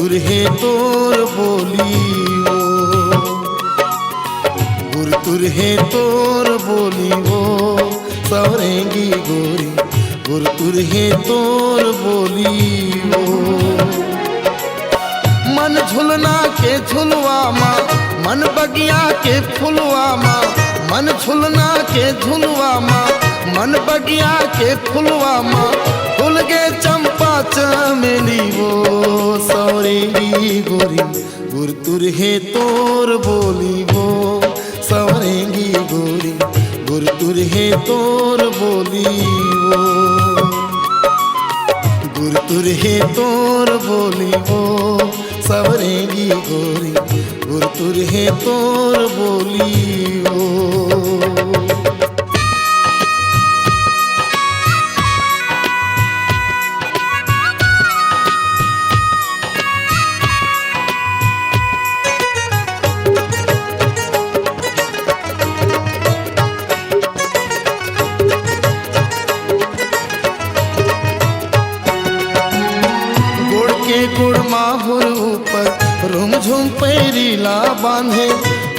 तुरहे तोर बोली वो, गुर तुरहे तोर बोली वो सवरेंगी गोरी, गुर तुरहे तोर बोली वो। मन झुलना के झुलवा माँ, मन बगिया के फुलवा माँ, मन झुलना के झुलवा माँ, मन बगिया के फुलवा माँ, फूल गे चंपा चमेली वो सवरेंगी गोरी, गुर तुरहे तोर बोली वो सवरेंगी गोरी, गुर तुरहे तोर बोली वो, गुर तुरहे तोर बोली वो सवरेंगी गोरी, गुर तुरहे तोर बोली वो। गुड़ माहुर ऊपर रुमझुम पैरीला बांधे,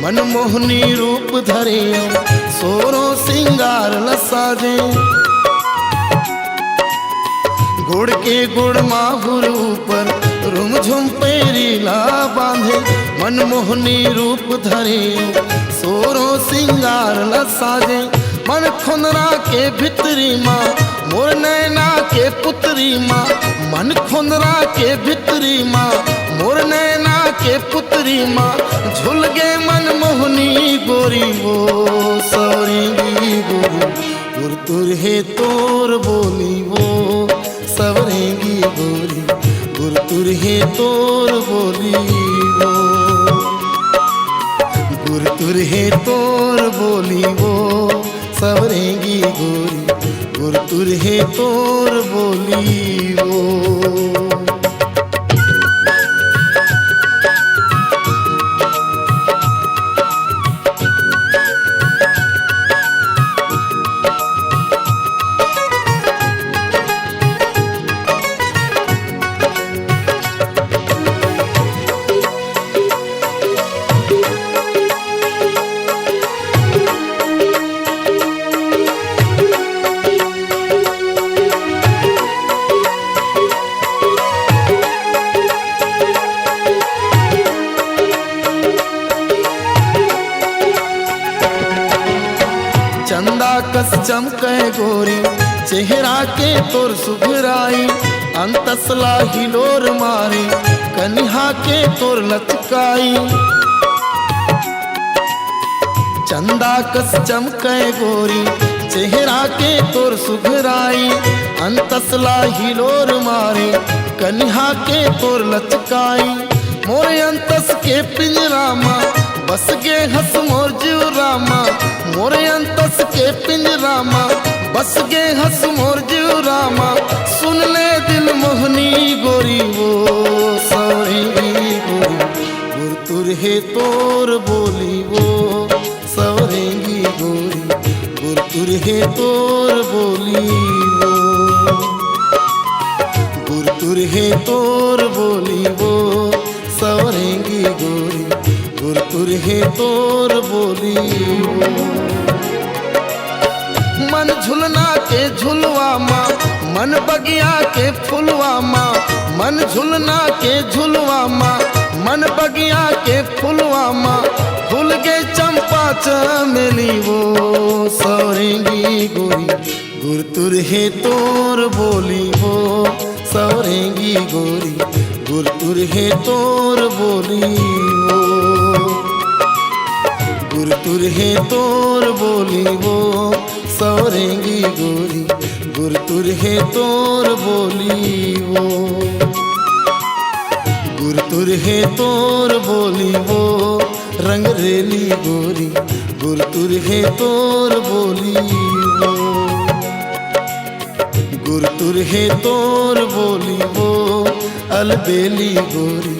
मनमोहनी रूप धरे सोरो सिंगार लसाजे। गुड़ के गुड़ माहुर ऊपर रुमझुम पैरीला बांधे, मनमोहनी रूप धरे सोरो सिंगार लसाजे। मन खुंदरा के भितरी माँ, मोर नैना के पुतरी माँ, मन खुंदरा के भितरी माँ, मोर नैना के पुतरी माँ, झुल गे मन मोहनी गोरी वो सवरेंगी गोरी, गुर तुरहे तोर बोली वो सवरेंगी गोरी, गुर तुरहे तोर बोली वो, गुर तुरहे तोर बोली वो सवरेंगी गोरी, गुर तुरहे तोर बोली वो। चंदा कस चमके गोरी, चेहरा के तोर सुघराई, अंतसला हिलोर मारी, कन्हा के तोर लचकाई। चंदा कस चमके गोरी, चेहरा के तोर सुघराई, अंतसला हिलोर मारी, कन्हा के तोर लचकाई। मोर अंतस के पिंजरा माँ, बस गे हस मोर जीवरा माँ, मोर अंतस के पिंजरा माँ, बस गे हस मोर जीवरा माँ। सुन ले दिल मोहनी गोरी वो सवरेंगी गोरी, गुर तुरहे तोर बोली वो सवरेंगी गोरी, गुर तुरहे तोर बोली वो, गुर तुरहे तोर बोली वो सवरेंगी गोरी, गुर तुरहे तोर बोली वो। मन झुलना के झुलवा माँ, मन बगिया के फुलवा माँ, मन झुलना के झुलवा माँ, मन बगिया के फुलवा माँ, फूल गे चंपा चमेली वो सवरेंगी गोरी, गुर तुरहे तोर बोली वो सवरेंगी गोरी, गुर तुरहे तोर बोली वो, गुर तुरहे तोर बोली वो सवरेंगी गोरी, गुर तुरहे तोर बोली वो, गुर तुरहे तोर बोली वो रंगरेली गोरी, गुर तुरहे तोर बोली वो, गुर तुरहे तोर बोली वो अलबेली गोरी,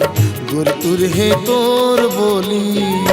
गुर तुरहे तोर बोली।